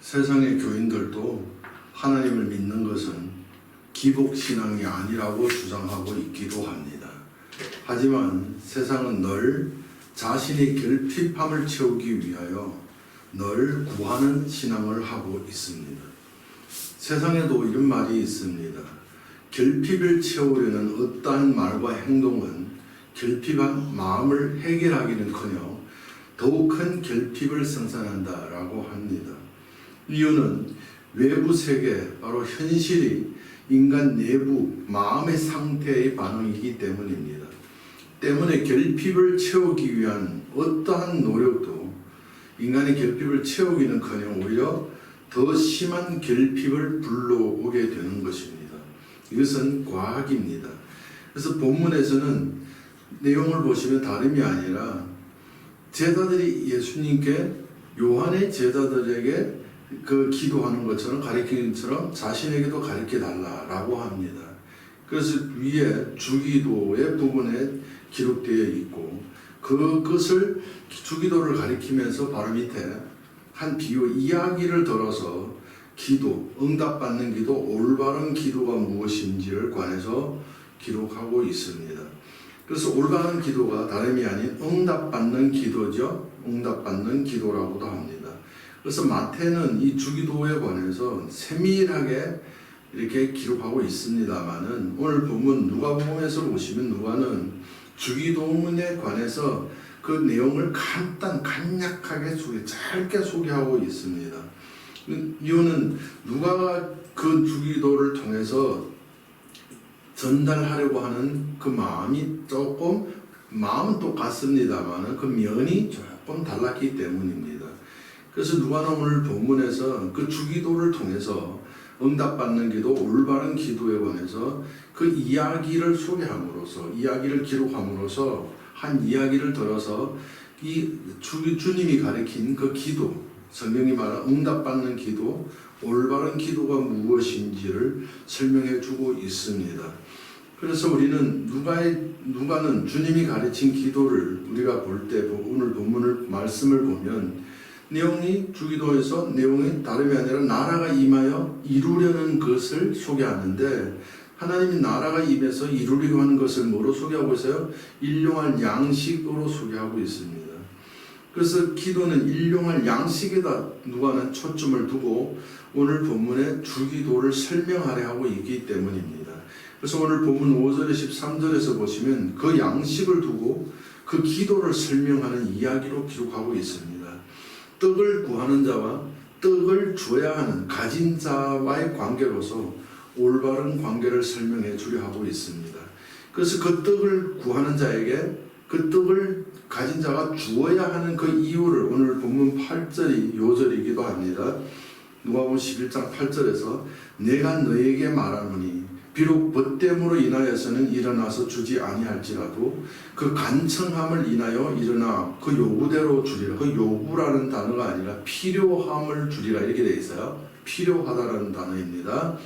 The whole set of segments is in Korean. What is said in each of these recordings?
세상의 교인들도 하나님을 믿는 것은 기복신앙이 아니라고 주장하고 있기도 합니다. 하지만 세상은 늘 자신의 결핍함을 채우기 위하여 늘 구하는 신앙을 하고 있습니다. 세상에도 이런 말이 있습니다. 결핍을 채우려는 어떠한 말과 행동은 결핍한 마음을 해결하기는커녕 더욱 큰 결핍을 생산한다라고 합니다. 이유는 외부 세계, 바로 현실이 인간 내부 마음의 상태의 반응이기 때문입니다. 때문에 결핍을 채우기 위한 어떠한 노력도 인간의 결핍을 채우기는커녕 오히려 더 심한 결핍을 불러오게 되는 것입니다. 이것은 과학입니다. 그래서 본문에서는 내용을 보시면 다름이 아니라 제자들이 예수님께 요한의 제자들에게 그 기도하는 것처럼 가르치는 것처럼 자신에게도 가르쳐 달라라고 합니다. 그래서 위에 주기도의 부분에 기록되어 있고 그것을 주기도를 가리키면서 바로 밑에 한 비유 이야기를 들어서 기도, 응답받는 기도, 올바른 기도가 무엇인지를 관해서 기록하고 있습니다. 그래서 올바른 기도가 다름이 아닌 응답받는 기도죠. 응답받는 기도라고도 합니다. 그래서 마태는 이 주기도에 관해서 세밀하게 이렇게 기록하고 있습니다만은 오늘 본문 누가복음에서 보시면 누가는 주기도문에 관해서 그 내용을 간략하게 짧게 소개하고 있습니다. 이유는 누가가 그 주기도를 통해서 전달하려고 하는 그 마음이 마음은 똑같습니다만 그 면이 조금 달랐기 때문입니다. 그래서 누가는 오늘 본문에서 그 주기도를 통해서 응답받는 기도, 올바른 기도에 관해서 그 이야기를 소개함으로써, 이야기를 기록함으로써 한 이야기를 들어서 이 주님이 가르친 그 기도, 성경이 말하는 응답받는 기도, 올바른 기도가 무엇인지를 설명해 주고 있습니다. 그래서 우리는 누가는 주님이 가르친 기도를 우리가 볼 때 오늘 본문을 말씀을 보면 내용이 주기도에서 내용이 다름이 아니라 나라가 임하여 이루려는 것을 소개하는데 하나님이 나라가 임해서 이루려고 하는 것을 뭐로 소개하고 있어요? 일용할 양식으로 소개하고 있습니다. 그래서 기도는 일용할 양식에다 누가는 초점을 두고 오늘 본문의 주기도를 설명하려 하고 있기 때문입니다. 그래서 오늘 본문 5절에 13절에서 보시면 그 양식을 두고 그 기도를 설명하는 이야기로 기록하고 있습니다. 떡을 구하는 자와 떡을 줘야 하는 가진 자와의 관계로서 올바른 관계를 설명해 주려 하고 있습니다. 그래서 그 떡을 구하는 자에게 그 떡을 가진 자가 주어야 하는 그 이유를 오늘 본문 8절이 요절이기도 합니다. 누가복음 11장 8절에서 내가 너에게 말하노니 비록 벗됨으로 인하여서는 일어나서 주지 아니할지라도 그 간청함을 인하여 일어나 그 요구대로 주리라. 그 요구라는 단어가 아니라 필요함을 주리라 이렇게 되어 있어요. 필요하다라는 단어입니다.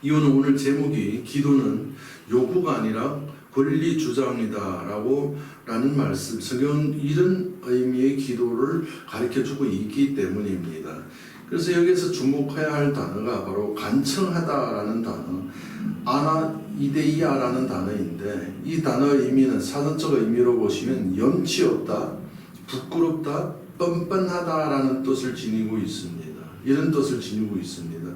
이유는 오늘 제목이 기도는 요구가 아니라 권리 주장이다라고 라는 말씀, 성경은 이런 의미의 기도를 가르쳐주고 있기 때문입니다. 그래서 여기서 주목해야 할 단어가 바로 간청하다라는 단어, 아나이데이아라는 단어인데 이 단어의 의미는 사전적 의미로 보시면 염치 없다, 부끄럽다, 뻔뻔하다라는 뜻을 지니고 있습니다. 이런 뜻을 지니고 있습니다.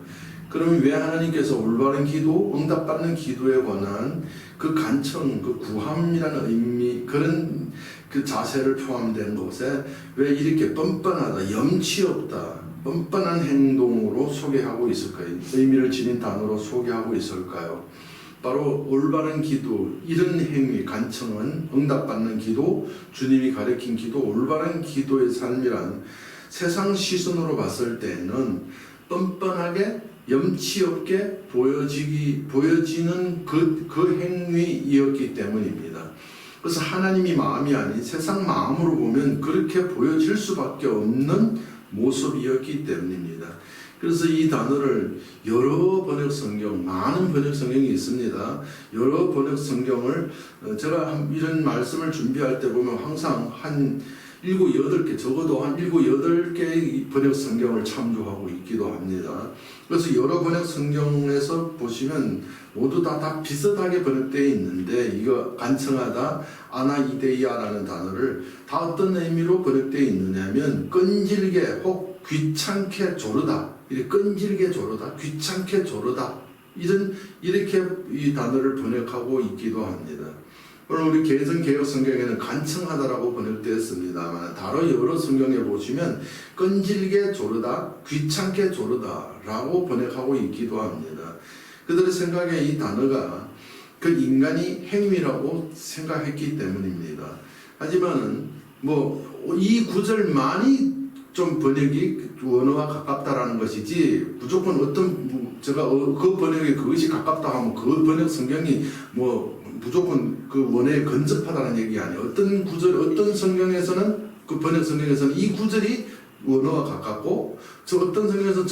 그러면 왜 하나님께서 올바른 기도, 응답받는 기도에 관한 그 간청, 그 구함이라는 의미, 그런 그 자세를 포함된 곳에 왜 이렇게 뻔뻔하다, 염치 없다, 뻔뻔한 행동으로 소개하고 있을까요? 의미를 지닌 단어로 소개하고 있을까요? 바로 올바른 기도, 이런 행위, 간청은 응답받는 기도, 주님이 가르친 기도, 올바른 기도의 삶이란 세상 시선으로 봤을 때는 뻔뻔하게 염치 없게 보여지는 그 행위이었기 때문입니다. 그래서 하나님이 마음이 아닌 세상 마음으로 보면 그렇게 보여질 수밖에 없는 모습이었기 때문입니다. 그래서 이 단어를 여러 번역 성경, 많은 번역 성경이 있습니다. 여러 번역 성경을 제가 이런 말씀을 준비할 때 보면 항상 한 일곱 여덟 개, 적어도 한 일곱 여덟 개의 번역 성경을 참조하고 있기도 합니다. 그래서 여러 번역 성경에서 보시면 모두 다 비슷하게 번역되어 있는데, 이거 간청하다, 아나이데이아라는 단어를 다 어떤 의미로 번역되어 있느냐면 끈질게 혹 귀찮게 조르다, 이렇게 끈질게 조르다, 귀찮게 조르다, 이렇게 이 단어를 번역하고 있기도 합니다. 오늘 우리 개성 성경에는 간청하다라고 번역되었습니다만, 다른 여러 성경에 보시면 끈질게 조르다, 귀찮게 조르다라고 번역하고 있기도 합니다. 그들의 생각에 이 단어가 그 인간이 행위라고 생각했기 때문입니다. 하지만은 이 구절만이 좀 번역이 원어와 가깝다라는 것이지, 무조건 제가 그 번역에 그것이 가깝다 하면 그 번역 성경이 무조건 그 원어에 근접하다는 얘기 아니에요. 어떤 성경에서는, 그 번역 성경에서는 이 구절이 원어와 가깝고, 어떤 성경에서는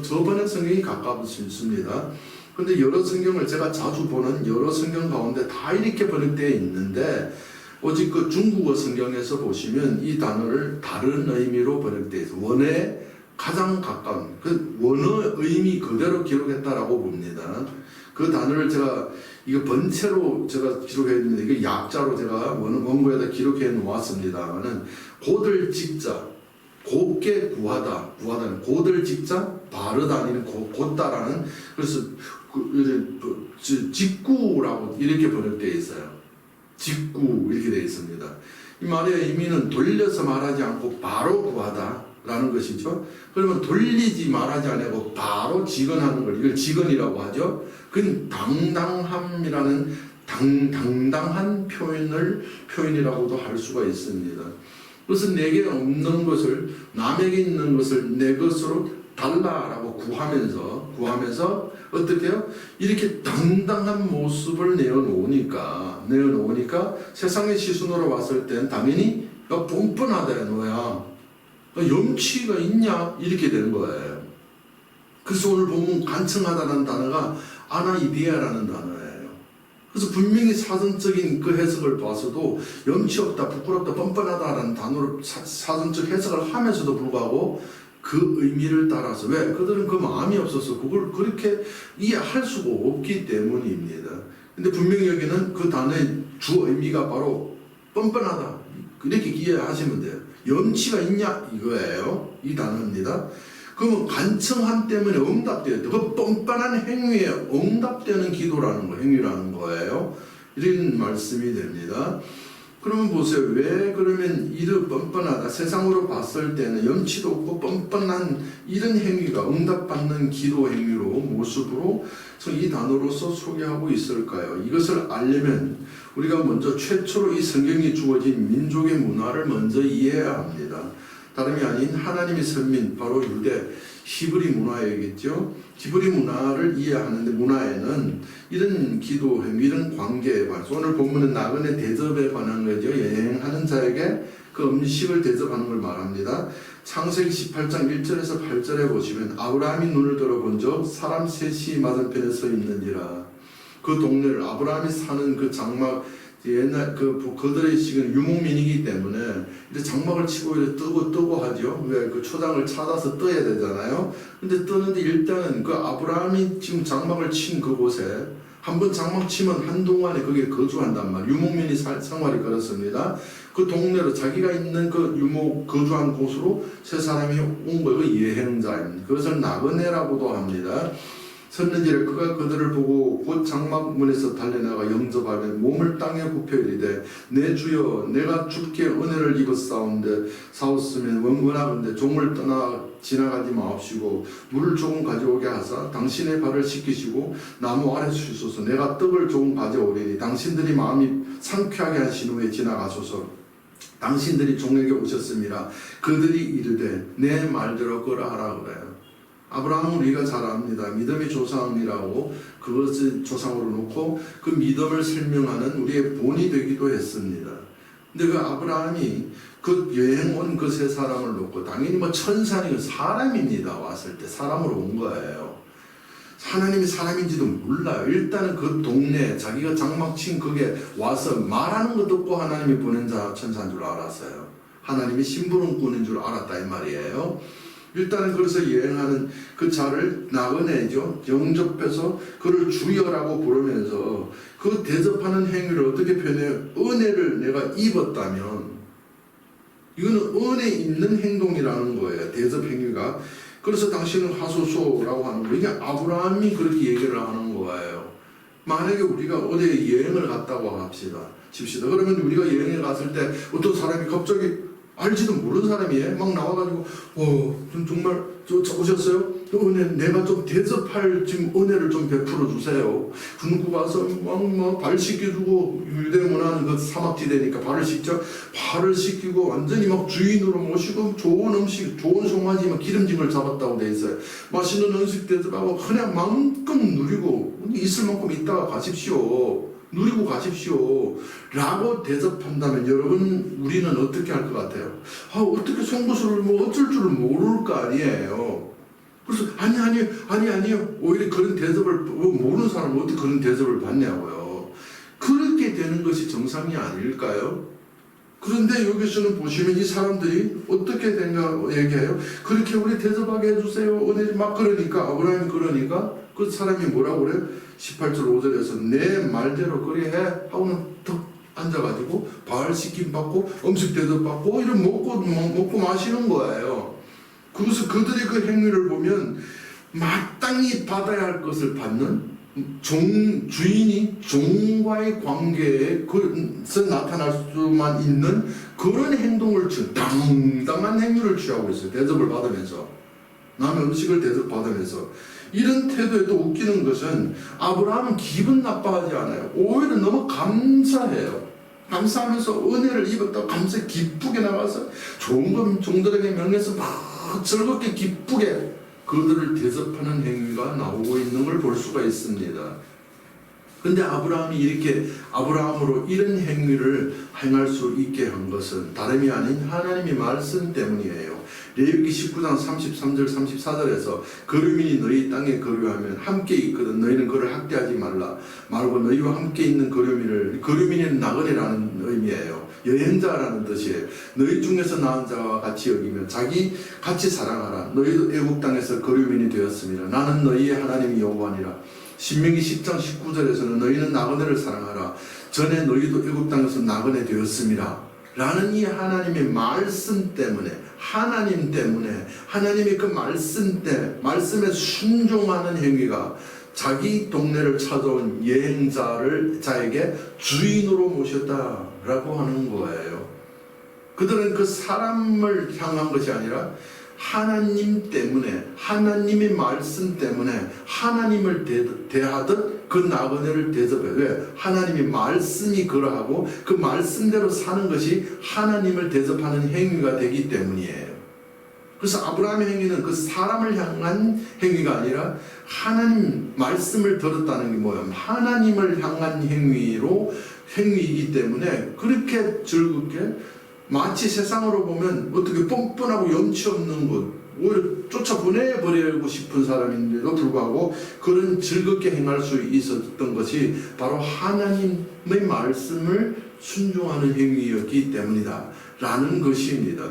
저 번역 성경이 가까울 수 있습니다. 근데 여러 성경을 제가 자주 보는 여러 성경 가운데 다 이렇게 번역되어 있는데, 오직 그 중국어 성경에서 보시면 이 단어를 다른 의미로 번역되어 있어요. 원어에 가장 가까운, 그 원어 의미 그대로 기록했다라고 봅니다. 그 단어를 제가 이거 번체로 제가 기록했는데, 이게 약자로 제가 원고에다 기록해 놓았습니다만은, 고들 직자, 곱게 구하다는 고들 직자, 바르다, 아니면 곧다라는, 그래서 직구라고 이렇게 번역되어 있어요. 직구 이렇게 되어 있습니다. 이 말의 의미는 돌려서 말하지 않고 바로 구하다라는 것이죠. 그러면 돌리지 말하지 않고 바로 직언하는 걸, 이걸 직언이라고 하죠. 그건 당당함이라는 당당한 표현이라고도 할 수가 있습니다. 그래서 내게 없는 것을, 남에게 있는 것을 내 것으로 달라라고 구하면서 어떻게 해요? 이렇게 당당한 모습을 내어놓으니까 세상의 시선으로 봤을 땐 당연히 뻔뻔하다 너야, 염치가 있냐, 이렇게 되는 거예요. 그래서 오늘 보면 간청하다는 단어가 아나이데아라는 단어예요. 그래서 분명히 사전적인 그 해석을 봐서도 염치 없다, 부끄럽다, 뻔뻔하다라는 단어로 사전적 해석을 하면서도 불구하고 그 의미를 따라서, 왜? 그들은 그 마음이 없어서 그걸 그렇게 이해할 수가 없기 때문입니다. 근데 분명히 여기는 그 단어의 주 의미가 바로 뻔뻔하다, 이렇게 이해하시면 돼요. 염치가 있냐, 이거예요. 이 단어입니다. 그러면 간청함 때문에 응답돼야 돼. 그 뻔뻔한 행위에 응답되는 기도라는 거, 행위라는 거예요. 이런 말씀이 됩니다. 그러면 보세요. 왜 그러면 이를 뻔뻔하다, 세상으로 봤을 때는 염치도 없고 뻔뻔한 이런 행위가 응답받는 기도 행위로, 모습으로 이 단어로서 소개하고 있을까요? 이것을 알려면 우리가 먼저 최초로 이 성경이 주어진 민족의 문화를 먼저 이해해야 합니다. 다름이 아닌 하나님의 선민, 바로 유대 히브리 문화이겠죠. 히브리 문화를 이해하는데, 문화에는 이런 기도 행위, 이런 관계에 관해서, 오늘 본문은 나그네 대접에 관한 거죠. 여행하는 자에게 그 음식을 대접하는 걸 말합니다. 창세기 18장 1절에서 8절에 보시면, 아브라함이 눈을 들어본 적 사람 셋이 맞은편에 서 있는지라. 그 동네를, 아브라함이 사는 그 장막, 옛날 그들의 지금 유목민이기 때문에 이제 장막을 치고 이렇게 뜨고 하죠. 왜? 그 초장을 찾아서 떠야 되잖아요. 근데 뜨는데 일단은 그 아브라함이 지금 장막을 친 그곳에 한번 장막 치면 한동안에 거기에 거주한단 말이에요. 유목민이 생활이 그렇습니다. 그 동네로, 자기가 있는 그 유목 거주한 곳으로 세 사람이 온 거예요. 그 여행자입니다. 그것을 나그네라고도 합니다. 섰는지라 그가 그들을 보고 곧 장막문에서 달려나가 영접하며 몸을 땅에 굽혀 이르되, 내 주여, 내가 주께 은혜를 입었사온데 원하건대 종을 떠나 지나가지 마옵시고 물을 조금 가져오게 하사 당신의 발을 씻기시고 나무 아래 주소서. 내가 떡을 조금 가져오리니 당신들이 마음이 상쾌하게 하신 후에 지나가소서. 당신들이 종에게 오셨습니다. 그들이 이르되 내 말대로 그러하라 그래요. 아브라함은 우리가 잘 압니다. 믿음의 조상이라고 그것을 조상으로 놓고 그 믿음을 설명하는 우리의 본이 되기도 했습니다. 근데 그 아브라함이 그 여행 온 그 세 사람을 놓고, 당연히 천사니 사람입니다. 왔을 때 사람으로 온 거예요. 하나님이 사람인지도 몰라요. 일단은 그 동네, 자기가 장막 친 그게 와서 말하는 것도 없고 하나님이 보낸 천사인 줄 알았어요. 하나님이 심부름꾼인 줄 알았다 이 말이에요. 일단은 그래서 여행하는 그 자를 나그네죠. 영접해서 그를 주여라고 부르면서 그 대접하는 행위를 어떻게 표현해요? 은혜를 내가 입었다면 이거는 은혜 있는 행동이라는 거예요. 대접 행위가. 그래서 당신은 하소서라고 하는 거예요. 이게 아브라함이 그렇게 얘기를 하는 거예요. 만약에 우리가 어디 여행을 갔다고 합시다. 그러면 우리가 여행에 갔을 때 어떤 사람이 갑자기 알지도 모르는 사람이에요. 막 나와가지고 정말 오셨어요? 은혜 내가 좀 대접할 지금 은혜를 좀 베풀어 주세요. 중국 가서 막 발 씻겨주고 유대 문화는 그 사막지대니까 발을 씻죠. 발을 씻기고 완전히 막 주인으로 모시고 좋은 음식, 좋은 송아지 막 기름짐을 잡았다고 돼 있어요. 맛있는 음식 대접하고 그냥 마음껏 누리고 있을 만큼 있다가 가십시오. 누리고 가십시오 라고 대접한다면 여러분 우리는 어떻게 할 것 같아요? 어떻게 송구스를 어쩔 줄을 모를 거 아니에요. 그래서 아니요 오히려 그런 대접을 모르는 사람은 어떻게 그런 대접을 받냐고요. 그렇게 되는 것이 정상이 아닐까요? 그런데 여기서는 보시면 이 사람들이 어떻게 된가 얘기해요. 그렇게 우리 대접하게 해주세요. 은혜 막 그러니까 아브라함이 그러니까 그 사람이 뭐라고 그래요? 18절 5절에서 내 말대로 그리 해 하고는 턱 앉아가지고 발 씻김 받고 음식 대접 받고 이런 먹고 마시는 거예요. 그래서 그들의 그 행위를 보면 마땅히 받아야 할 것을 받는 주인이 종과의 관계에 그서 나타날 수만 있는 그런 행동을 당당한 행위를 취하고 있어요. 대접을 받으면서 남의 음식을 대접받으면서 이런 태도에 또 웃기는 것은 아브라함은 기분 나빠하지 않아요. 오히려 너무 감사해요. 감사하면서 은혜를 입었다고 감사해 기쁘게 나가서 좋은 것 종들에게 명해서 막 즐겁게 기쁘게 그들을 대접하는 행위가 나오고 있는 걸 볼 수가 있습니다. 근데 아브라함이 이렇게 아브라함으로 이런 행위를 행할 수 있게 한 것은 다름이 아닌 하나님의 말씀 때문이에요. 레위기 19장 33절 34절에서 거류민이 너희 땅에 거류하면 함께 있거든 너희는 그를 학대하지 말고 너희와 함께 있는 거류민은 나그네라는 의미예요. 여행자라는 뜻이에요. 너희 중에서 나은 자와 같이 여기며 자기 같이 사랑하라. 너희도 애국 땅에서 거류민이 되었습니다. 나는 너희의 하나님이 여호와니라. 신명기 10장 19절에서는 너희는 나그네를 사랑하라. 전에 너희도 애국 땅에서 나그네 되었습니다. 라는 이 하나님의 말씀 때문에 하나님 때문에 하나님의 그 말씀에 순종하는 행위가 자기 동네를 찾아온 자에게 주인으로 모셨다라고 하는 거예요. 그들은 그 사람을 향한 것이 아니라 하나님 때문에 하나님의 말씀 때문에 하나님을 대하듯 그 나그네를 대접해요. 왜? 하나님의 말씀이 그러하고 그 말씀대로 사는 것이 하나님을 대접하는 행위가 되기 때문이에요. 그래서 아브라함의 행위는 그 사람을 향한 행위가 아니라 하나님 말씀을 들었다는 게 뭐예요? 하나님을 향한 행위이기 때문에 그렇게 즐겁게 마치 세상으로 보면 어떻게 뻔뻔하고 염치 없는 것 오히려 쫓아보내버리고 싶은 사람인데도 불구하고 그런 즐겁게 행할 수 있었던 것이 바로 하나님의 말씀을 순종하는 행위였기 때문이다 라는 것입니다.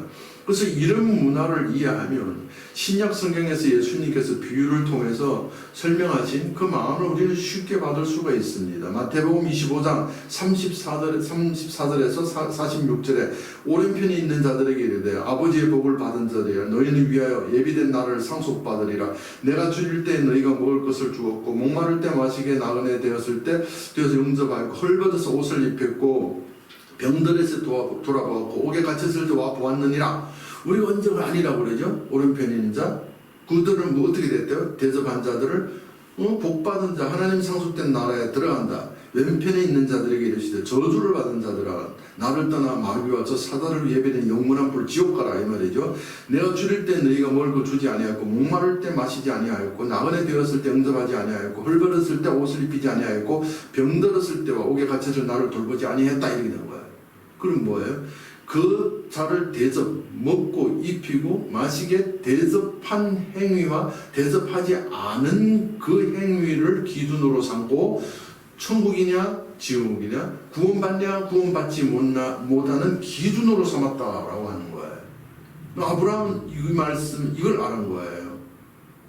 그래서 이런 문화를 이해하면 신약 성경에서 예수님께서 비유를 통해서 설명하신 그 마음을 우리는 쉽게 받을 수가 있습니다. 마태복음 25장 34절에서 46절에 오른편에 있는 자들에게 이르되 아버지의 복을 받은 자들이라 너희는 위하여 예비된 날을 상속받으리라. 내가 줄일 때 너희가 먹을 것을 주었고 목마를 때 마시게 나그네 되었을 때 영접하였고 헐벗어서 옷을 입혔고 병들에서 돌아보았고 옥에 갇혔을 때 와 보았느니라. 우리가 언제 아니라고 그러죠? 오른편에 있는 자 그들은 뭐 어떻게 됐대요? 대접한 자들을 복받은 자 하나님 상속된 나라에 들어간다. 왼편에 있는 자들에게 이르시되 저주를 받은 자들아 나를 떠나 마귀와 저 사단을 예배된 영원한 불 지옥 가라 이 말이죠. 내가 줄일 때 너희가 먹을 거 주지 아니하였고 목마를 때 마시지 아니하였고 나그네 되었을 때 응접하지 아니하였고 헐벗었을 때 옷을 입히지 아니하였고 병들었을 때와 옥에 갇혀서 나를 돌보지 아니했다 이렇게 되는 거예요. 그럼 뭐예요? 그 자를 먹고 입히고 마시게 대접한 행위와 대접하지 않은 그 행위를 기준으로 삼고 천국이냐 지옥이냐, 구원받냐 구원받지 못하는 기준으로 삼았다라고 하는 거예요. 아브라함은 이 말씀 이걸 아는 거예요.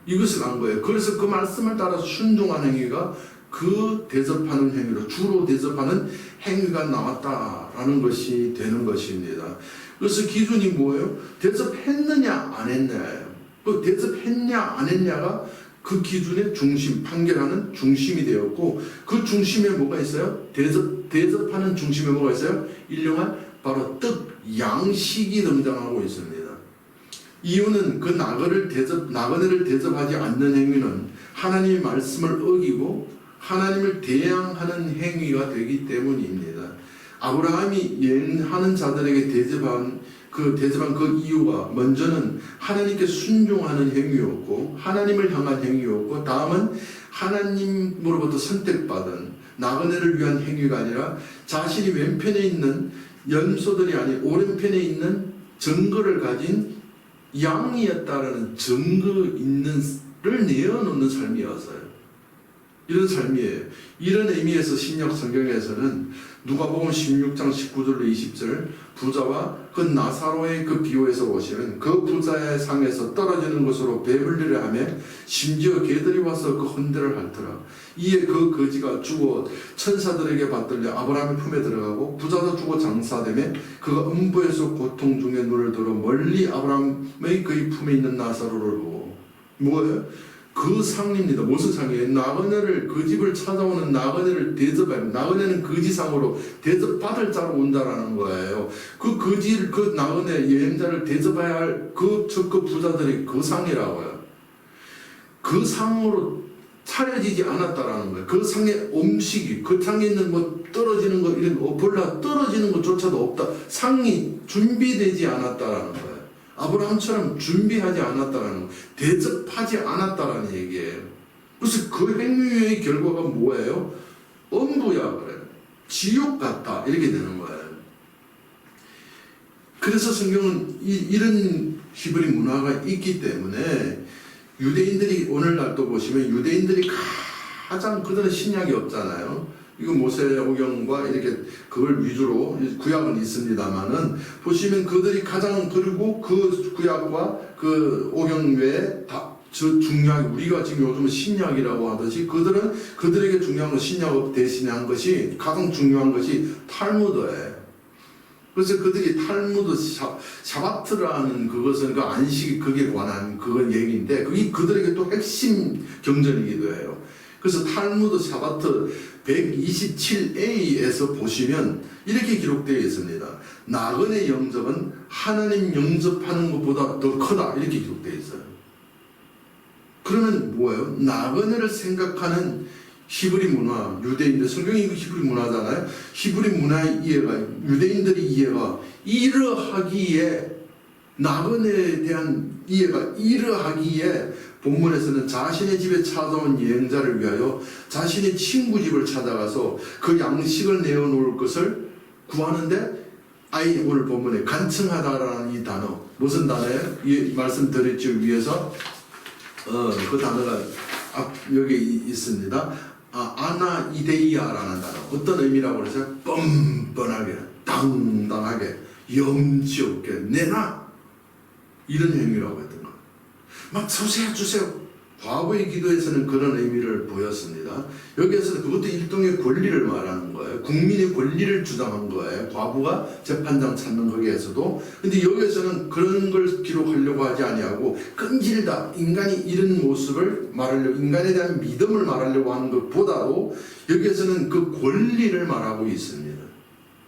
이것을 안 거예요. 그래서 그 말씀을 따라 순종하는 행위가 그 대접하는 행위로 주로 대접하는 행위가 나왔다라는 것이 되는 것입니다. 그래서 기준이 뭐예요? 대접했느냐 안 했냐예요. 그 대접했냐 안 했냐가 그 기준의 중심, 판결하는 중심이 되었고, 그 중심에 뭐가 있어요? 대접하는 중심에 뭐가 있어요? 일용할 바로 떡, 양식이 등장하고 있습니다. 이유는 그 나그네를 대접하지 않는 행위는 하나님의 말씀을 어기고 하나님을 대항하는 행위가 되기 때문입니다. 아브라함이 여행하는 자들에게 대접한 그 이유가 먼저는 하나님께 순종하는 행위였고, 하나님을 향한 행위였고, 다음은 하나님으로부터 선택받은 나그네를 위한 행위가 아니라 자신이 왼편에 있는 염소들이 아닌 오른편에 있는 증거를 가진 양이었다라는 증거 있는를 내어놓는 삶이었어요. 이런 삶이에요. 이런 의미에서 신약 성경에서는 누가복음 16장 19절로 20절 부자와 그 나사로의 그 비유에서 보시면 그 부자의 상에서 떨어지는 것으로 배불리려 하며 심지어 개들이 와서 그 헌대를 핥더라. 이에 그 거지가 죽어 천사들에게 받들려 아브라함의 품에 들어가고 부자도 죽어 장사되며 그가 음부에서 고통 중에 눈을 들어 멀리 아브라함의 그의 품에 있는 나사로를 보고. 뭐예요? 그 상입니다. 무슨 상이에요? 나그네를, 그 집을 찾아오는 나그네를 대접해요. 나그네는 거지상으로 대접받을 자로 온다라는 거예요. 그 나그네 여행자를 대접해야 할 그 부자들이 그 상이라고요. 그 상으로 차려지지 않았다라는 거예요. 그 상의 음식이, 그 상에 있는 뭐 떨어지는 거, 이런 볼라 떨어지는 것조차도 없다. 상이 준비되지 않았다라는 거예요. 아브라함처럼 준비하지 않았다라는 거, 대접하지 않았다라는 얘기예요. 그래서 그 행위의 결과가 뭐예요? 엄부야 그래요. 지옥 같다 이렇게 되는 거예요. 그래서 성경은 이런 히브리 문화가 있기 때문에 유대인들이 오늘날도 보시면 유대인들이 가장 그들은 신약이 없잖아요. 이거 모세오경과 이렇게 그걸 위주로 구약은 있습니다만은 보시면 그들이 가장, 그리고 그 구약과 그 오경 외에 다 중요하게 우리가 지금 요즘 신약이라고 하듯이 그들에게 중요한 건 신약 대신한 것이 가장 중요한 것이 탈무드예요. 그래서 그들이 탈무드 샤바트라는 그것은 그 안식이 그게 관한 그건 얘기인데 그게 그들에게 또 핵심 경전이기도 해요. 그래서 탈무드 샤바트 127a에서 보시면 이렇게 기록되어 있습니다. 나그네 영접은 하나님 영접하는 것보다 더 크다 이렇게 기록되어 있어요. 그러면 뭐예요? 나그네를 생각하는 히브리 문화, 유대인들, 성경이 히브리 문화잖아요. 히브리 문화의 이해가, 유대인들의 이해가 이러하기에, 나그네에 대한 이해가 이러하기에 본문에서는 자신의 집에 찾아온 여행자를 위하여 자신의 친구 집을 찾아가서 그 양식을 내어놓을 것을 구하는데, 오늘 본문에 간청하다라는 이 단어, 무슨 단어예요? 말씀드렸죠, 위에서. 그 단어가 여기 있습니다. 아나이데이아라는 단어. 어떤 의미라고 그러세요? 뻔뻔하게, 당당하게, 염치 없게 내놔, 이런 행위라고 했던 거예요. 막 주세요. 과거의 기도에서는 그런 의미를 보였습니다. 여기에서는 그것도 일종의 권리를 말하는 거예요. 국민의 권리를 주장한 거예요. 과부가 재판장 찾는 거기에서도. 근데 여기에서는 그런 걸 기록하려고 하지 아니하고 끈질다, 인간이 이런 모습을 말하려고, 인간에 대한 믿음을 말하려고 하는 것보다도 여기에서는 그 권리를 말하고 있습니다.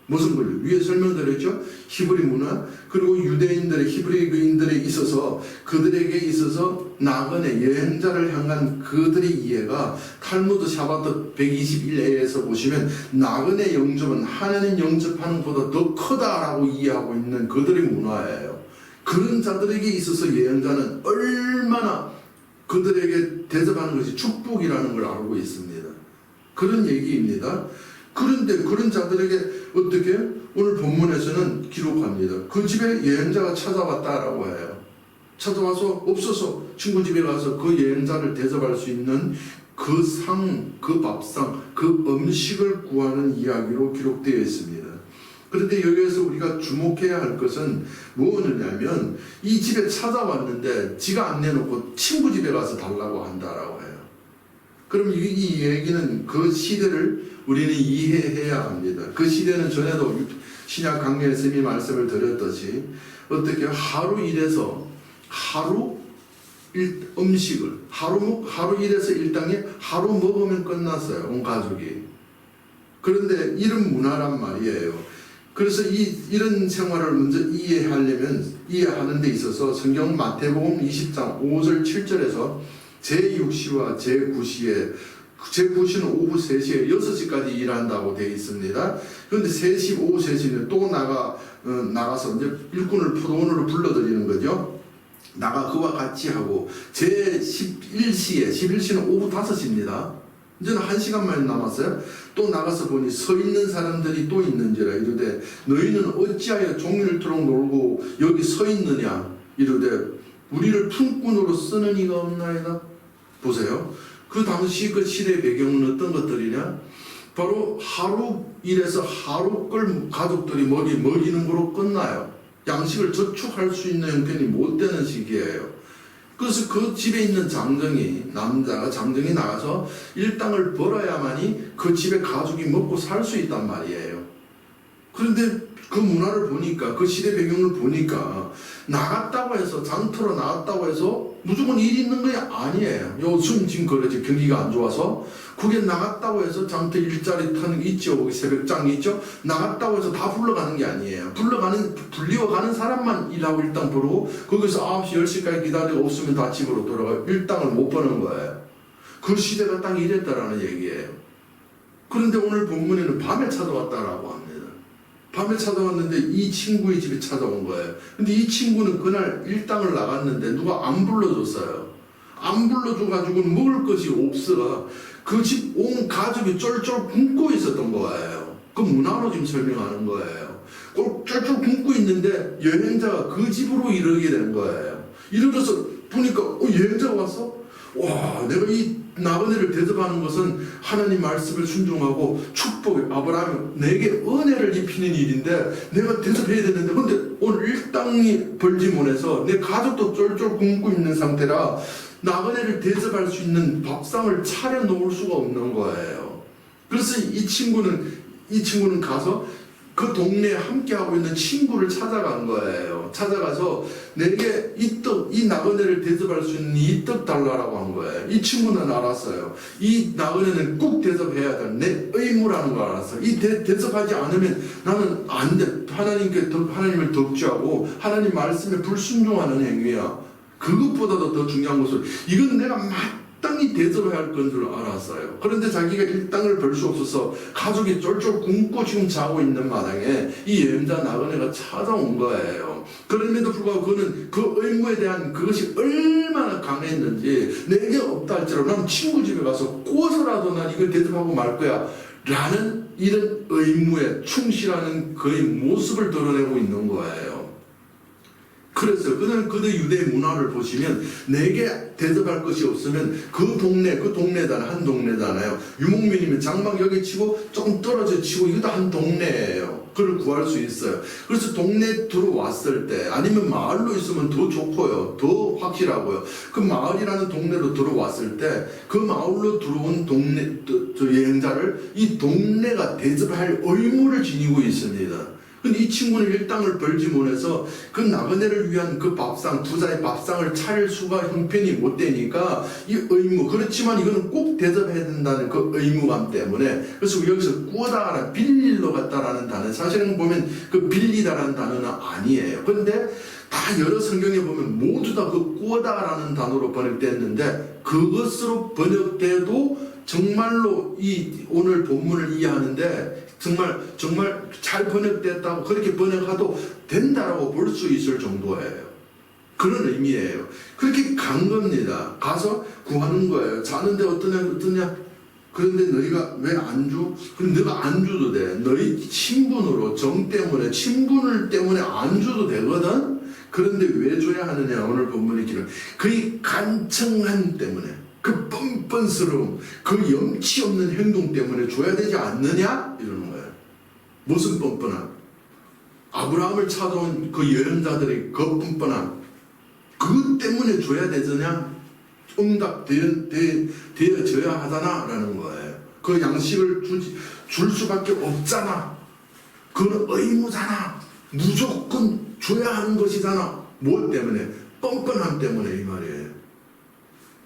무슨 권리? 위에 설명드렸죠? 히브리 문화, 그리고 유대인들의, 히브리인들에 있어서, 그들에게 있어서 나그네, 여행자를 향한 그들의 이해가 탈무드 샤바트 121a에서 보시면 나그네 영접은 하나님 영접하는 것보다 더 크다라고 이해하고 있는 그들의 문화예요. 그런 자들에게 있어서 여행자는 얼마나 그들에게 대접하는 것이 축복이라는 걸 알고 있습니다. 그런 얘기입니다. 그런데 그런 자들에게 어떻게 오늘 본문에서는 기록합니다. 그 집에 여행자가 찾아왔다라고 해요. 찾아와서 없어서 친구 집에 가서 그 여행자를 대접할 수 있는 그 상, 그 밥상, 그 음식을 구하는 이야기로 기록되어 있습니다. 그런데 여기에서 우리가 주목해야 할 것은 뭐냐면 이 집에 찾아왔는데 지가 안 내놓고 친구 집에 가서 달라고 한다라고 해요. 그럼 이 얘기는 그 시대를 우리는 이해해야 합니다. 그 시대는 전에도 신약 강해 쌤이 말씀을 드렸듯이 어떻게 하루 일해서 하루 음식을 하루 일해서 일당에 하루 먹으면 끝났어요. 온 가족이. 그런데 이런 문화란 말이에요. 그래서 이런 생활을 먼저 이해하는 데 있어서 성경 마태복음 20장 5절 7절에서 제6시와 제9시에 제9시는 오후 3시에 6시까지 일한다고 되어 있습니다. 그런데 3시, 오후 3시는 또 나가서 이제 일꾼을 포도원으로 불러들이는 거죠. 나가 그와 같이 하고 제11시는 오후 5시입니다. 이제는 1시간만 남았어요. 또 나가서 보니 서 있는 사람들이 또 있는지라 이르되 너희는 어찌하여 종일토록 놀고 여기 서 있느냐 이르되 우리를 품꾼으로 쓰는 이가 없나이다. 보세요. 그 당시 그 시대 배경은 어떤 것들이냐? 바로 하루 일해서 하루 끌 가족들이 먹이는 거로 끝나요. 양식을 저축할 수 있는 형편이 못 되는 시기예요. 그래서 그 집에 있는 남자가 장정이 나가서 일당을 벌어야만이 그 집에 가족이 먹고 살 수 있단 말이에요. 그런데 그 문화를 보니까 그 시대 배경을 보니까 나갔다고 해서 장터로 나갔다고 해서 무조건 일이 있는 게 아니에요. 요즘 지금 그러지 경기가 안 좋아서 그게 나갔다고 해서 장터 일자리 타는 게 있죠. 거기 새벽장이 있죠. 나갔다고 해서 다 불러가는 게 아니에요. 불리워가는 사람만 일하고 일당 벌고 거기서 9시 10시까지 기다리고 없으면 다 집으로 돌아가요. 일당을 못 버는 거예요. 그 시대가 딱 이랬다라는 얘기예요. 그런데 오늘 본문에는 밤에 찾아왔다라고 합니다. 밤에 찾아왔는데 이 친구의 집에 찾아온 거예요. 근데 이 친구는 그날 일당을 나갔는데 누가 안 불러줬어요. 안 불러줘가지고 먹을 것이 없어가 그 집 온 가족이 쫄쫄 굶고 있었던 거예요. 그 문화로 지금 설명하는 거예요. 쫄쫄 굶고 있는데 여행자가 그 집으로 이르게 된 거예요. 이르러서 보니까 여행자가 왔어? 와, 내가 이 나그네를 대접하는 것은 하나님 말씀을 순종하고 축복, 아브라함이 내게 은혜를 입히는 일인데 내가 대접해야 되는데 근데 오늘 일당이 벌지못해서 내 가족도 쫄쫄 굶고 있는 상태라 나그네를 대접할 수 있는 밥상을 차려놓을 수가 없는 거예요. 그래서 이 친구는 가서 그 동네에 함께하고 있는 친구를 찾아간 거예요. 찾아가서 내게 이 나그네를 대접할 수 있는 이 떡 달라라고 한 거예요. 이 친구는 알았어요. 이 나그네는 꼭 대접해야 될 내 의무라는 걸 알았어요. 이 대접하지 않으면 나는 안 돼. 하나님을 덕지하고 하나님 말씀에 불순종하는 행위야. 그것보다도 더 중요한 것은 이건 내가 마땅히 대접해야 할 건 줄 알았어요. 그런데 자기가 일당을 벌 수 없어서 가족이 쫄쫄 굶고 지금 자고 있는 마당에 이 여행자 나그네가 찾아온 거예요. 그럼에도 불구하고 그는 그 의무에 대한 그것이 얼마나 강했는지 내게 없다 할지라도 난 친구 집에 가서 구워서라도 난 이걸 대접하고 말 거야 라는 이런 의무에 충실하는 그의 모습을 드러내고 있는 거예요. 그래서 그들 유대 문화를 보시면 내게 대접할 것이 없으면 그 동네잖아요. 한 동네잖아요. 유목민이면 장막 여기 치고 조금 떨어져 치고 이것도 한 동네예요. 그걸 구할 수 있어요. 그래서 동네 들어왔을 때 아니면 마을로 있으면 더 좋고요. 더 확실하고요. 그 마을이라는 동네로 들어왔을 때 그 마을로 들어온 여행자를 이 동네가 대접할 의무를 지니고 있습니다. 근데 이 친구는 일당을 벌지 못해서 그 나그네를 위한 그 밥상, 두자의 밥상을 차릴 수가 형편이 못 되니까 이 의무, 그렇지만 이거는 꼭 대접해야 된다는 그 의무감 때문에 그래서 여기서 꾸어다라는 빌릴로 갔다라는 단어, 사실은 보면 그 빌리다라는 단어는 아니에요. 그런데 다 여러 성경에 보면 모두 다 그 꾸어다라는 단어로 번역됐는데 그것으로 번역돼도 정말로 이 오늘 본문을 이해하는데 정말 잘 번역됐다고 그렇게 번역해도 된다라고 볼 수 있을 정도예요. 그런 의미예요. 그렇게 간 겁니다. 가서 구하는 거예요. 자는데 어떠냐? 그런데 너희가 왜 안 주? 그럼 너가 안 줘도 돼. 너희 친분으로 친분을 때문에 안 줘도 되거든. 그런데 왜 줘야 하느냐? 오늘 본문의 기록. 그의 간청함 때문에, 그 뻔뻔스러움, 그 염치 없는 행동 때문에 줘야 되지 않느냐? 이러는 거예요. 무슨 뻔뻔함? 아브라함을 찾아온 그 여행자들의 그 뻔뻔함, 그것 때문에 줘야 되느냐? 응답되어져야 하잖아 라는 거예요. 그 양식을 줄 수밖에 없잖아. 그건 의무잖아. 무조건 줘야 하는 것이잖아. 뭐 때문에? 뻔뻔함 때문에 이 말이에요.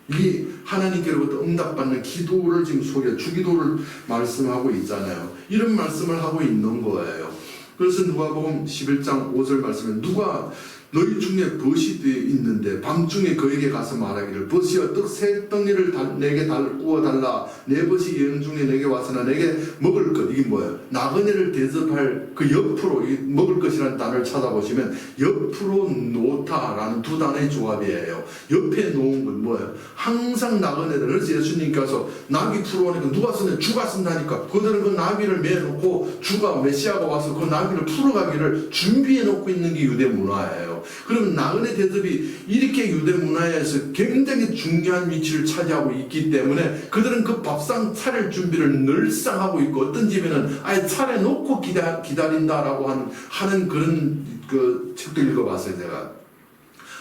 이게 하나님께로부터 응답받는 기도를 지금 주기도를 말씀하고 있잖아요. 이런 말씀을 하고 있는 거예요. 그래서 누가복음 11장 5절 말씀에 누가 너희 중에 벗이 있는데 밤중에 그에게 가서 말하기를 벗이여 떡 세 덩이를 내게 구워달라. 내 벗이 여행 중에 내게 와서나 내게 먹을 것. 이게 뭐예요? 나그네를 대접할 그 옆으로 먹을 것이라는 단어를 찾아보시면 옆으로 놓다라는 두 단어의 조합이에요. 옆에 놓은 건 뭐예요? 항상 나그네들. 그래서 예수님께서 나귀 풀어오니까 누가 쓰냐? 주가 쓴다니까. 그들은 그 나귀를 매놓고 주가 메시아가 와서 그 나귀를 풀어가기를 준비해 놓고 있는 게 유대 문화예요. 그럼 나그네 대접이 이렇게 유대 문화에서 굉장히 중요한 위치를 차지하고 있기 때문에 그들은 그 밥상 차릴 준비를 늘상 하고 있고, 어떤 집에는 아예 차려놓고 기다린다라고 하는 그런 그 책도 읽어봤어요. 제가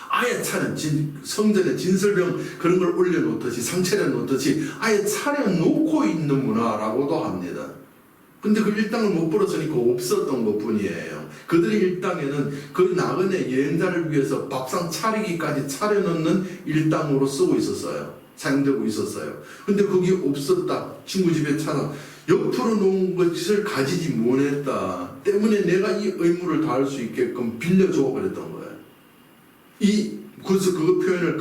아예 성전에 진설병 그런 걸 올려놓듯이 상차려 놓듯이 아예 차려놓고 있는 문화라고도 합니다. 근데 그 일당을 못 벌었으니까 없었던 것 뿐이에요. 그들의 일당에는 그 나그네 여행자를 위해서 밥상 차리기까지 차려놓는 일당으로 쓰고 있었어요. 사용되고 있었어요. 근데 그게 없었다. 친구 집에 찾아 옆으로 놓은 것을 가지지 못했다 때문에 내가 이 의무를 다할 수 있게끔 빌려줘 버렸던 거예요. 그래서 그 표현을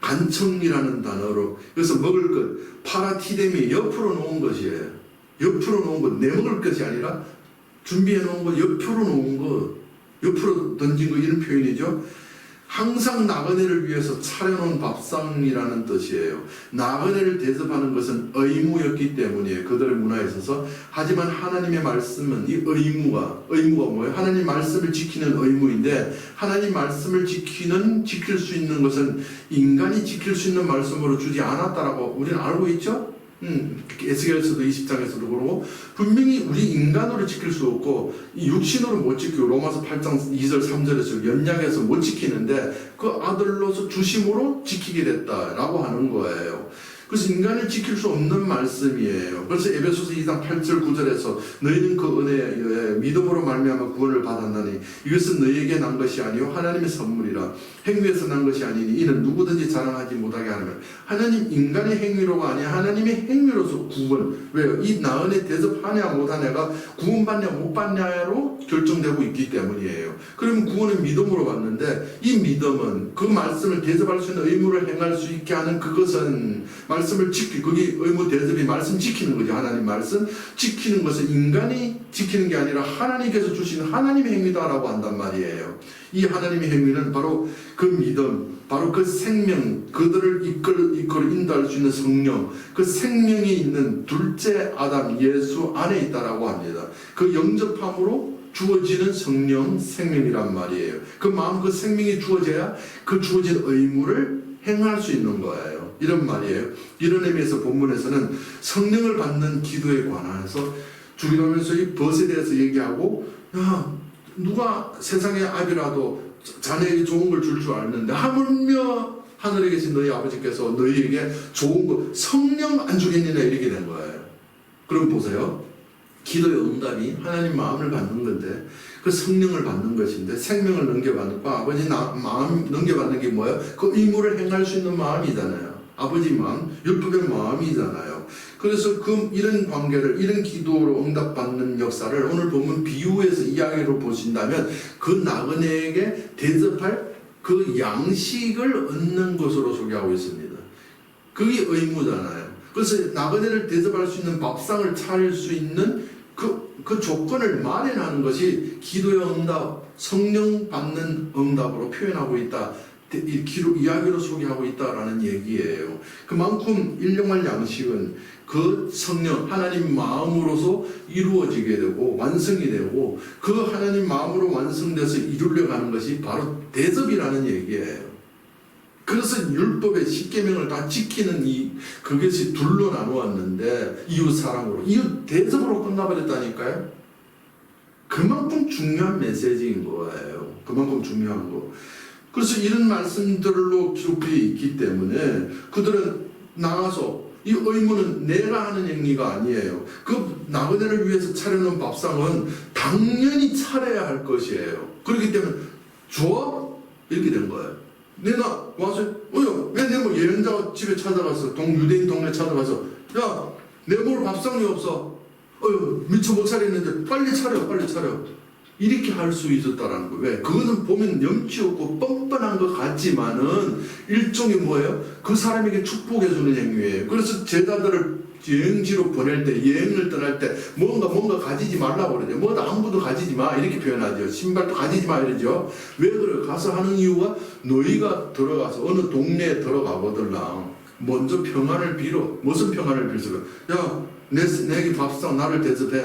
간청이라는 단어로, 그래서 먹을 것, 파라티뎀이 옆으로 놓은 것이에요. 옆으로 놓은 것, 내 먹을 것이 아니라 준비해 놓은 것, 옆으로 놓은 것, 옆으로 던진 것, 이런 표현이죠. 항상 나그네를 위해서 차려놓은 밥상이라는 뜻이에요. 나그네를 대접하는 것은 의무였기 때문이에요. 그들의 문화에 있어서. 하지만 하나님의 말씀은 이 의무가 뭐예요? 하나님 말씀을 지키는 의무인데, 하나님 말씀을 지킬 수 있는 것은 인간이 지킬 수 있는 말씀으로 주지 않았다라고 우리는 알고 있죠? 에스겔서도 20장에서도 그러고, 분명히 우리 인간으로 지킬 수 없고 육신으로 못 지키고, 로마서 8장 2절 3절에서 연약해서 못 지키는데 그 아들로서 주심으로 지키게 됐다라고 하는 거예요. 그래서 인간을 지킬 수 없는 말씀이에요. 그래서 에베소서 2장 8절 9절에서 너희는 그 은혜에 믿음으로 말미암아 구원을 받았나니 이것은 너희에게 난 것이 아니요 하나님의 선물이라. 행위에서 난 것이 아니니 이는 누구든지 자랑하지 못하게 하려면. 하나님 인간의 행위로가 아니야 하나님의 행위로서 구원. 왜요? 이 나은혜 대접하냐 못하냐가 구원받냐 못 받냐로 결정되고 있기 때문이에요. 그러면 구원은 믿음으로 받는데, 이 믿음은 그 말씀을 대접할 수 있는 의무를 행할 수 있게 하는 그것은 말씀을 그게 의무 대접이 말씀 지키는 거죠. 하나님 말씀 지키는 것은 인간이 지키는 게 아니라 하나님께서 주시는 하나님의 행위다라고 한단 말이에요. 이 하나님의 행위는 바로 그 믿음, 바로 그 생명, 그들을 이끌어 인도할 수 있는 성령, 그 생명이 있는 둘째 아담 예수 안에 있다라고 합니다. 그 영접함으로 주어지는 성령, 생명이란 말이에요. 그 마음, 그 생명이 주어져야 그 주어진 의무를 행할 수 있는 거예요. 이런 말이에요. 이런 의미에서 본문에서는 성령을 받는 기도에 관해서 주기도하면서 이 벗에 대해서 얘기하고, 야, 누가 세상의 아비라도 자네에게 좋은 걸 줄 알는데 하물며 하늘에 계신 너희 아버지께서 너희에게 좋은 거 성령 안 주겠느냐 이렇게 된 거예요. 그럼 보세요. 기도의 응답이 하나님 마음을 받는 건데 그 성령을 받는 것인데, 생명을 넘겨받는 거, 아버지 마음 넘겨받는 게 뭐예요? 그 의무를 행할 수 있는 마음이잖아요. 아버지 마음, 율법의 마음이잖아요. 그래서 이런 관계를, 이런 기도로 응답받는 역사를 오늘 보면 비유에서 이야기로 보신다면 그 나그네에게 대접할 그 양식을 얻는 것으로 소개하고 있습니다. 그게 의무잖아요. 그래서 나그네를 대접할 수 있는 밥상을 차릴 수 있는 그 조건을 마련하는 것이 기도의 응답, 성령 받는 응답으로 표현하고 있다. 이야기로 소개하고 있다라는 얘기예요. 그만큼 일용할 양식은 그 성령 하나님 마음으로서 이루어지게 되고 완성이 되고 그 하나님 마음으로 완성돼서 이루려 가는 것이 바로 대접이라는 얘기예요. 그래서 율법의 십계명을 다 지키는 그것이 둘로 나누었는데 이웃 사랑으로 이웃 대접으로 끝나버렸다니까요. 그만큼 중요한 메시지인 거예요. 그만큼 중요한 거. 그래서 이런 말씀들로 기록되어 있기 때문에 그들은 나가서 이 의무는 내가 하는 행위가 아니에요. 그 나그네를 위해서 차려놓은 밥상은 당연히 차려야 할 것이에요. 그렇기 때문에 좋아? 이렇게 된 거예요. 내가 와서 왜 내 뭐 예언자 집에 찾아가서 유대인 동네 찾아가서 야 내 뭘 밥상이 없어. 미처 못 차렸는데 빨리 차려. 이렇게 할 수 있었다라는 거예요. 왜? 그거는 보면 염치 없고 뻔뻔한 것 같지만은 일종의 뭐예요? 그 사람에게 축복해 주는 행위예요. 그래서 제자들을 여행지로 보낼 때, 여행을 떠날 때 뭔가 가지지 말라고 그러죠. 뭐 아무것도 가지지 마 이렇게 표현하죠. 신발도 가지지 마 이러죠. 왜 그래? 가서 하는 이유가 너희가 들어가서 어느 동네에 들어가거들랑 먼저 평안을 빌어. 무슨 평안을 빌어? 야, 내게 밥상 나를 대접해.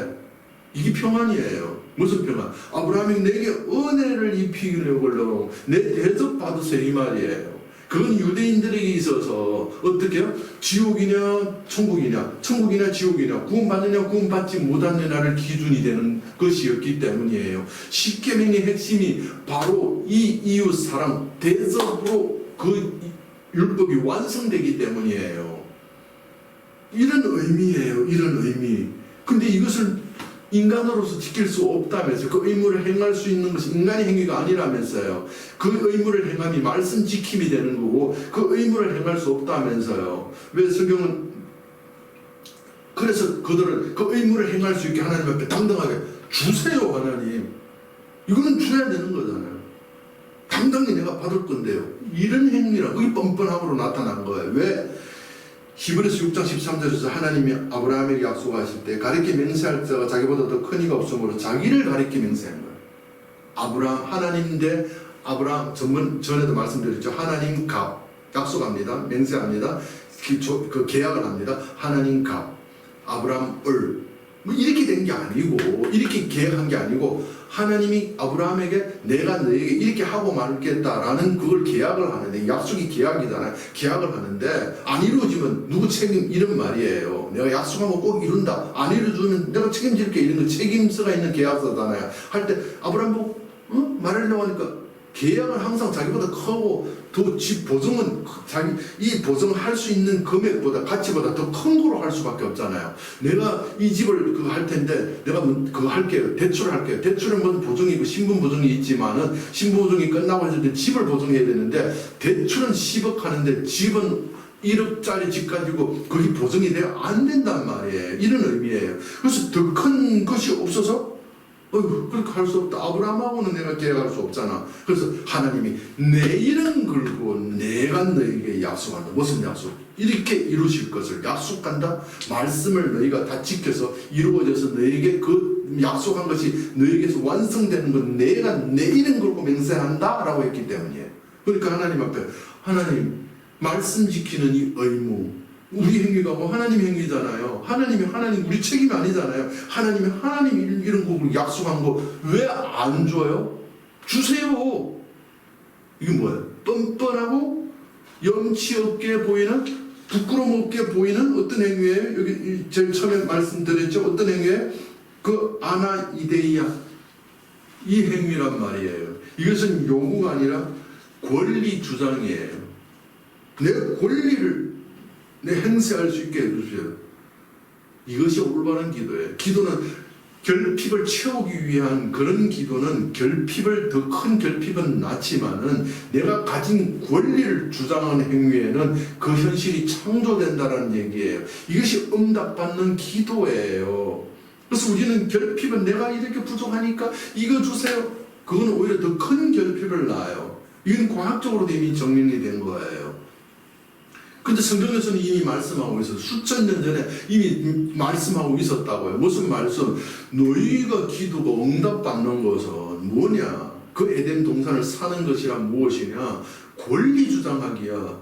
이게 평안이에요. 무슨 평안? 아브라함이 내게 은혜를 입히려고 내 대접 받으세요 이 말이에요. 그건 유대인들에게 있어서 어떻게 해요? 지옥이냐 천국이냐 지옥이냐 구원받느냐 구원받지 못하느냐를 기준이 되는 것이었기 때문이에요. 십계명의 핵심이 바로 이 이웃 사랑 대접으로 그 율법이 완성되기 때문이에요. 이런 의미예요. 이런 의미. 근데 이것을 인간으로서 지킬 수 없다면서요. 그 의무를 행할 수 있는 것이 인간의 행위가 아니라면서요. 그 의무를 행함이 말씀 지킴이 되는 거고 그 의무를 행할 수 없다면서요. 왜 성경은 그래서 그들은 그 의무를 행할 수 있게 하나님 앞에 당당하게 주세요 하나님. 이거는 줘야 되는 거잖아요. 당당히 내가 받을 건데요. 이런 행위라 그게 뻔뻔함으로 나타난 거예요. 왜? 히브리서 6장 13절에서 하나님이 아브라함에게 약속하실 때 가리켜 맹세할 자가 자기보다 더 큰 이가 없으므로 자기를 가리켜 맹세한 거예요. 아브라함 하나님 대 아브라함 전에도 말씀드렸죠. 하나님 값 약속합니다. 맹세합니다. 그 계약을 합니다. 하나님 값 아브라함 을 뭐 이렇게 된 게 아니고 이렇게 계획한 게 아니고 하나님이 아브라함에게 내가 너에게 이렇게 하고 말겠다라는 그걸 계약을 하는데 약속이 계약이잖아요. 계약을 하는데 안 이루어지면 누구 책임 이런 말이에요. 내가 약속한 거 꼭 이룬다. 안 이루어지면 내가 책임질게 이런 거 책임서가 있는 계약서잖아요. 할 때 아브라함 보고 말하려고 하니까 계약은 항상 자기보다 크고 더 집 보증은 이 보증할 수 있는 금액보다 가치보다 더 큰 거로 할 수밖에 없잖아요. 내가 이 집을 그거 할 텐데 내가 그거 할게요. 대출을 할게요. 대출은 무슨 보증이고 신분 보증이 있지만은 신분 보증이 끝나고 했을 때 집을 보증해야 되는데 대출은 10억 하는데 집은 1억짜리 집 가지고 그게 보증이 돼야 안 된단 말이에요. 이런 의미예요. 그래서 더 큰 것이 없어서 그렇게 할 수 없다. 아브라함하고는 내가 계약할 수 없잖아. 그래서 하나님이 내 이름 걸고 내가 너에게 약속한다. 무슨 약속? 이렇게 이루실 것을 약속한다. 말씀을 너희가 다 지켜서 이루어져서 너에게 그 약속한 것이 너에게서 완성되는 건 내가 내 이름 걸고 맹세한다 라고 했기 때문이에요. 그러니까 하나님 앞에 하나님 말씀 지키는 이 의무 우리 행위가 뭐 하나님 행위잖아요. 하나님 우리 책임이 아니잖아요. 하나님 이런 거 약속한 거 왜 안 줘요? 주세요. 이게 뭐예요? 뻔뻔하고 염치 없게 보이는 부끄러움 없게 보이는 어떤 행위예요? 여기 제일 처음에 말씀드렸죠. 어떤 행위예요? 그 아나이데이아 이 행위란 말이에요. 이것은 요구가 아니라 권리 주장이에요. 내 권리를 행세할 수 있게 해주세요. 이것이 올바른 기도예요. 기도는 결핍을 채우기 위한 그런 기도는 더 큰 결핍은 낫지만은 내가 가진 권리를 주장하는 행위에는 그 현실이 창조된다는 얘기예요. 이것이 응답받는 기도예요. 그래서 우리는 결핍은 내가 이렇게 부족하니까 이거 주세요. 그건 오히려 더 큰 결핍을 낳아요. 이건 과학적으로 이미 정리가 된 거예요. 근데 성경에서는 이미 말씀하고 있어요. 수천 년 전에 이미 말씀하고 있었다고요. 무슨 말씀? 너희가 기도가 응답받는 것은 뭐냐? 그 에덴 동산을 사는 것이란 무엇이냐? 권리 주장하기야.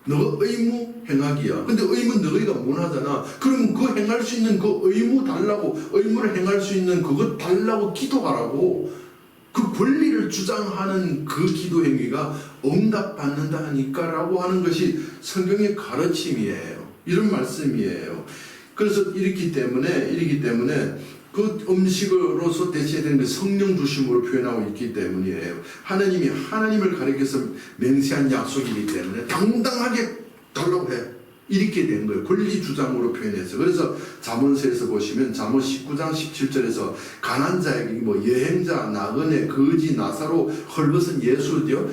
너 의무 행하기야. 근데 의무 너희가 못하잖아. 그럼 그 행할 수 있는 그 의무 달라고, 의무를 행할 수 있는 그것 달라고 기도하라고. 그 권리를 주장하는 그 기도 행위가 응답받는다 하니까라고 하는 것이 성경의 가르침이에요. 이런 말씀이에요. 그래서 이렇기 때문에 그 음식으로서 대체되는 그 성령 주심으로 표현하고 있기 때문이에요. 하나님이 하나님을 가리켜서 맹세한 약속이기 때문에 당당하게 달라고 해. 이렇게 된 거예요. 권리 주장으로 표현해서. 그래서 잠언서에서 보시면 잠언 19장 17절에서 가난한 자에게 뭐 여행자, 나그네, 거지, 나사로, 헐벗은 예수죠.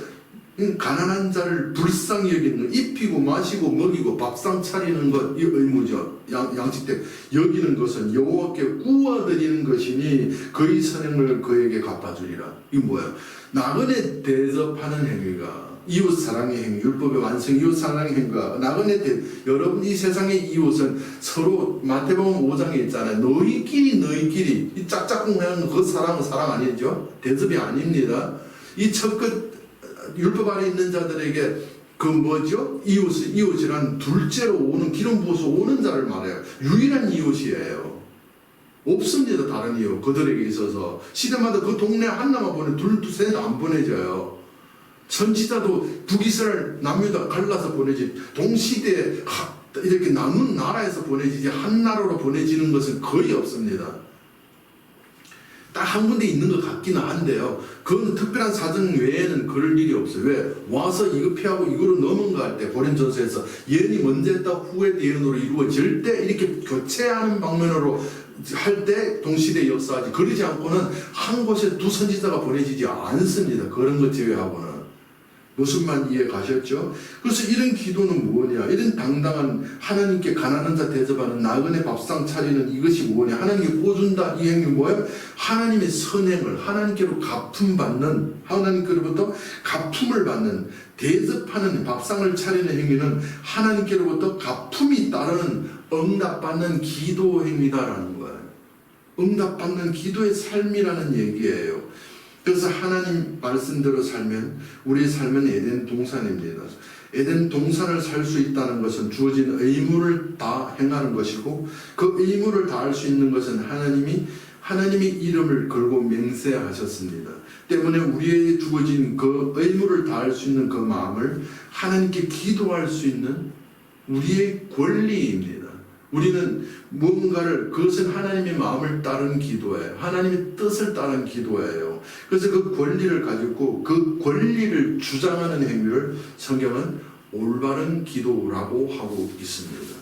가난한 자를 불쌍히 여기는, 입히고 마시고 먹이고 밥상 차리는 것, 이 의무죠. 양식대 여기는 것은 여호와께 구워드리는 것이니 그의 선행을 그에게 갚아주리라. 이게 뭐야? 나그네 대접하는 행위가 이웃 사랑의 행위, 율법의 완성 이웃 사랑의 행위가 나그네 여러분 이 세상의 이웃은 서로 마태복음 5장에 있잖아요. 너희끼리 이 짝짝꿍하는 그 사랑은 사랑 아니죠? 대접이 아닙니다. 이 첫끝 율법 안에 있는 자들에게 그 뭐죠? 이웃이란 둘째로 오는 기름 부어서 오는 자를 말해요. 유일한 이웃이에요. 없습니다. 다른 이웃 그들에게 있어서 시대마다 그 동네 하나만 보내 둘셋 안 보내져요. 선지자도 북이스라엘 남유다 갈라서 보내지 동시대에 이렇게 나눈 나라에서 보내지지 한 나라로 보내지는 것은 거의 없습니다. 딱 한 군데 있는 것 같기는 한데요. 그건 특별한 사정 외에는 그럴 일이 없어요. 왜? 와서 이거 피하고 이거로 넘어갈 때 고린전서에서 예언이 먼저 했다 후에 예언으로 이루어질 때 이렇게 교체하는 방면으로 할 때 동시대 역사하지. 그러지 않고는 한 곳에 두 선지자가 보내지지 않습니다. 그런 것 제외하고는. 무슨 말 이해 가셨죠? 그래서 이런 기도는 뭐냐? 이런 당당한 하나님께 가난한 자 대접하는 나그네 밥상 차리는 이것이 뭐냐? 하나님께 꽂준다 이 행위 뭐예요? 하나님의 선행을 하나님께로 갚음받는 하나님께로부터 갚음을 받는 대접하는 밥상을 차리는 행위는 하나님께로부터 갚음이 따르는 응답받는 기도 행위다라는 거예요. 응답받는 기도의 삶이라는 얘기예요. 그래서 하나님 말씀대로 살면 우리의 삶은 에덴 동산입니다. 에덴 동산을 살 수 있다는 것은 주어진 의무를 다 행하는 것이고 그 의무를 다할 수 있는 것은 하나님이 이름을 걸고 맹세하셨습니다. 때문에 우리에게 주어진 그 의무를 다할 수 있는 그 마음을 하나님께 기도할 수 있는 우리의 권리입니다. 우리는 무언가를 그것은 하나님의 마음을 따른 기도예요. 하나님의 뜻을 따른 기도예요. 그래서 그 권리를 가지고 그 권리를 주장하는 행위를 성경은 올바른 기도라고 하고 있습니다.